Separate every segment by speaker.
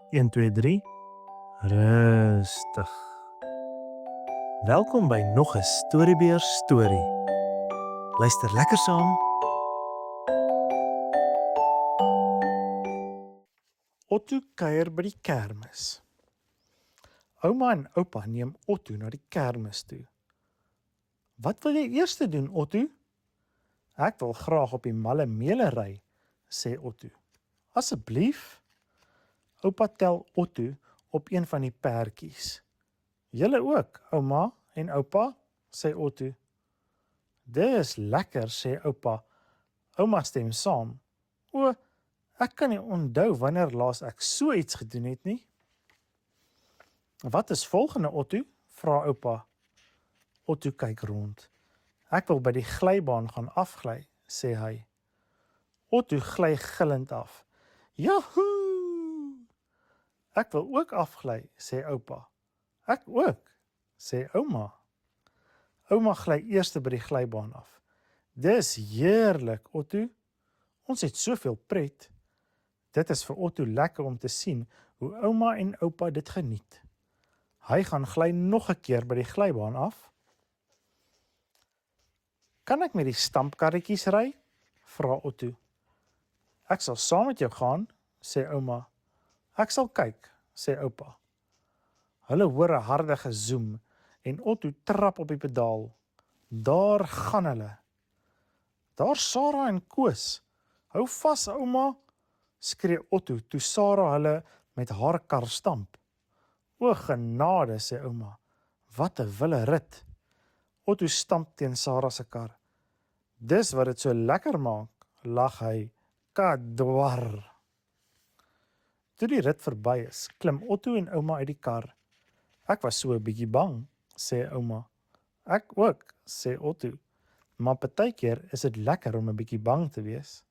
Speaker 1: 1, 2, 3. Rustig. Welkom by nog 'n Storiebeer storie. Luister lekker saam. Otto kuier by die kermis. Ouma en oupa neem Otto na die kermis toe. Wat wil jy eers doen, Otto? Ek wil graag op die malle meele ry, sê Otto. Asseblief. Oupa tel Otto op een van die perdjies. Julle ook, ouma en oupa, sê Otto. Dis lekker, sê oupa. Ouma stem saam. O, ek kan nie onthou wanneer laas ek so iets gedoen het nie. Wat is volgende, Otto? Vra oupa. Otto kyk rond. Ek wil by die glybaan gaan afgly, sê hy. Otto gly gillend af. Yahoo! Ek wil ook afgly, sê oupa. Ek ook, sê ouma. Ouma gly eers by die glybaan af. Dis heerlik, Otto. Ons het soveel pret. Dit is vir Otto lekker om te sien hoe ouma en oupa dit geniet. Hy gaan gly nog 'n keer by die glybaan af. Kan ek met die stampkarretjies ry? Vra Otto. Ek sal saam met jou gaan, sê ouma. Ek sal kyk, sê oupa. Hulle hoor 'n harde gezoem en Otto trap op die pedaal. Daar gaan hulle. Daar Sarah en Koos. Hou vas, ouma, skree Otto toe Sarah hulle met haar kar stamp. O genade, sê ouma. Wat 'n wille rit. Otto stamp teen Sarah se kar. Dis wat dit so lekker maak, lag hy. Kadwar. Toe die rit verby is, klim Otto en ouma uit die kar. Ek was so 'n bietjie bang, sê ouma. Ek ook, sê Otto. Maar partykeer is dit lekker om 'n bietjie bang te wees.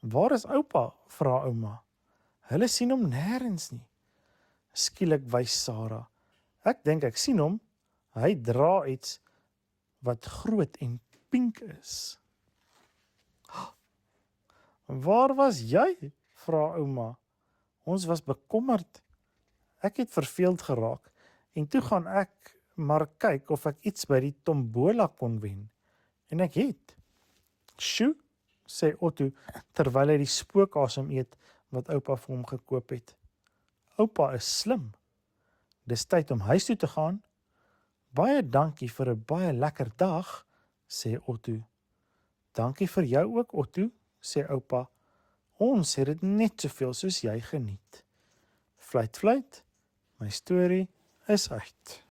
Speaker 1: Waar is oupa? Vra ouma. Hulle sien hom nêrens nie. Skielik wys Sarah. Ek dink ek sien hom. Hy dra iets wat groot en pink is. Waar was jy? Vra ouma. Ons was bekommerd. Ek het verveeld geraak en toe gaan ek maar kyk of ek iets by die tombola kon wen. En ek het. Sjoe, sê Otto terwyl hy die spookasem eet wat oupa vir hom gekoop het. Oupa is slim. Dis tyd om huis toe te gaan. Baie dankie vir 'n baie lekker dag, sê Otto. Dankie vir jou ook, Otto, sê oupa. Ons het dit net soveel soos jy geniet. Fluit, fluit, my storie is uit.